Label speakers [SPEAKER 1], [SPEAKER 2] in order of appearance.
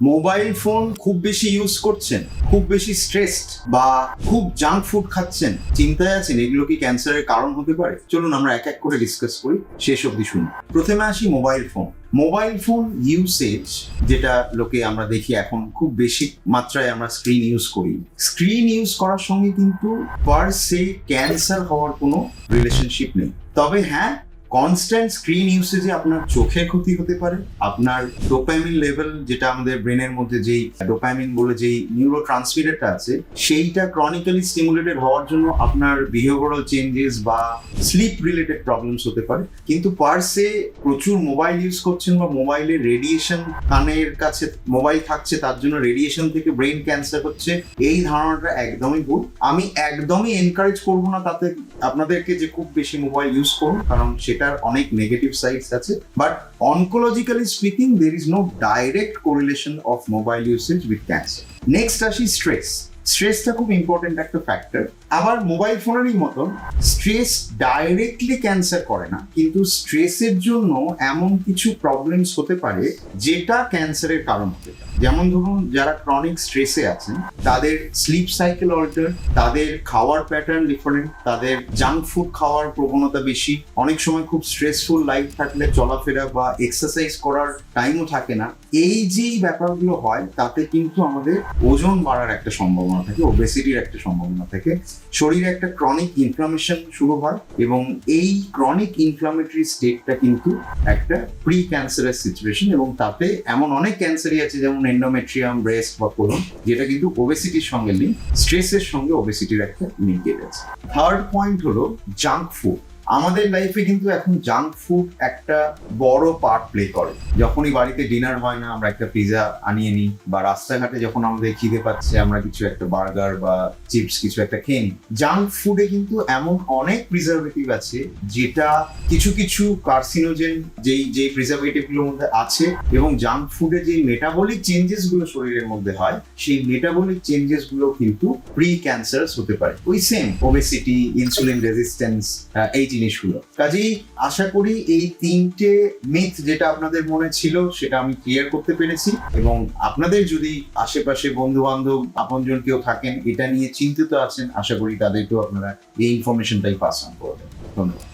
[SPEAKER 1] Mobile phone খুব বেশি use করছেন, খুব বেশি স্ট্রেসড বা খুব জাঙ্ক ফুড খাচ্ছেন, চিন্তায় আছেন এগুলো কি ক্যান্সারের কারণ হতে পারে? চলুন আমরা এক এক করে ডিসকাস করি, শেষ অবধি শুনি। প্রথমে আসি mobile phone. Mobile phone usage, যেটা লোকে আমরা দেখি এখন খুব বেশি মাত্রায় আমরা স্ক্রিন ইউজ করি। স্ক্রিন ইউজ করার সঙ্গে কিন্তু পার সে ক্যান্সার হওয়ার কোনো রিলেশনশিপ নেই। তবে হ্যাঁ, কনস্ট্যান্ট স্ক্রিন ইউসেজে আপনার চোখের ক্ষতি হতে পারে, আপনার ডোপামিন লেভেল, যেটা আমাদের ব্রেনের মধ্যে যেই ডোপামিন বলে যেই নিউরো ট্রান্সমিটারটা আছে, সেইটা ক্রনিক্যালি স্টিমুলেটেড হওয়ার জন্য আপনার বিহেভিয়ারাল চেঞ্জেস বা স্লিপ রিলেটেড প্রবলেমস হতে পারে। কিন্তু পার সে প্রচুর মোবাইল ইউজ করছেন বা মোবাইলের রেডিয়েশন, কানের কাছে মোবাইল থাকছে তার জন্য রেডিয়েশন থেকে ব্রেন ক্যান্সার হচ্ছে, এই ধারণাটা একদমই ভুল। আমি একদমই এনকারেজ করবো না তাতে আপনাদেরকে যে খুব বেশি মোবাইল ইউজ করুন, কারণ সেটার অনেক নেগেটিভ সাইডস আছে। But oncologically speaking there is no direct correlation of mobile usage with cancer. Next আসি স্ট্রেস। স্ট্রেসটা খুব ইম্পর্টেন্ট একটা ফ্যাক্টর। আবার মোবাইল ফোনেরই মতন স্ট্রেস ডাইরেক্টলি ক্যান্সার করে না, কিন্তু স্ট্রেসের জন্য এমন কিছু প্রবলেমস হতে পারে যেটা ক্যান্সারের কারণ হতে পারে। যেমন ধরুন, যারা ক্রনিক স্ট্রেসে আছেন তাদের স্লিপ সাইকেল অল্টার, তাদের খাওয়ার প্যাটার্ন ডিফারেন্ট, তাদের জাঙ্ক ফুড খাওয়ার প্রবণতা বেশি, অনেক সময় খুব স্ট্রেসফুল লাইফ থাকলে চলাফেরা বা এক্সারসাইজ করার টাইমও থাকে না। এই যে ব্যাপারগুলো হয় তাতে কিন্তু আমাদের ওজন বাড়ার একটা সম্ভাবনা থাকে, ওবেসিটির একটা সম্ভাবনা থাকে, শরীরে একটা ক্রনিক ইনফ্লামেশন শুরু হয়, এবং এই ক্রনিক ইনফ্লামেটরি স্টেটটা কিন্তু একটা প্রি ক্যান্সারাস সিচুয়েশন। এবং তাতে এমন অনেক ক্যান্সারই আছে, যেমন এন্ডোমেট্রিয়াম, ব্রেস্ট বা কোলন, যেটা কিন্তু ওবেসিটির সঙ্গে লিঙ্ক, স্ট্রেসের সঙ্গে ওবেসিটির একটা লিঙ্কেজ আছে। থার্ড পয়েন্ট হলো জাঙ্ক ফুড। আমাদের লাইফে কিন্তু এখন জাঙ্ক ফুড একটা বড় পার্ট প্লে করে। যখনই বাড়িতে ডিনার হয় না, আমরা একটা পিৎজা আনিয়ে নিই, বা রাস্তাঘাটে যখন আমাদের খিদে পাচ্ছে আমরা কিছু একটা বার্গার বা চিপস কিছু একটা খেয়ে নিই। জাঙ্ক ফুডে কিন্তু এমন অনেক প্রিজারভেটিভ আছে, যেটা কিছু কিছু কার্সিনোজেন যেই প্রিজারভেটিভ গুলোর মধ্যে আছে, এবং জাঙ্ক ফুডে যে মেটাবলিক চেঞ্জেস গুলো শরীরের মধ্যে হয়, সেই মেটাবলিক চেঞ্জেস গুলো কিন্তু প্রি ক্যান্সার হতে পারে। ওই সেম ওবেসিটি, ইনসুলিন রেজিস্ট্যান্স, এই জিনিসগুলো। কাজেই আশা করি এই তিনটে মিথ যেটা আপনাদের মনে ছিল সেটা আমি ক্লিয়ার করতে পেরেছি, এবং আপনাদের যদি আশেপাশে বন্ধু বান্ধব আপনজন কেউ থাকেন এটা নিয়ে চিন্তিত আছেন, আশা করি তাদেরকেও আপনারা এই ইনফরমেশনটাই পাস অন করবেন। ধন্যবাদ।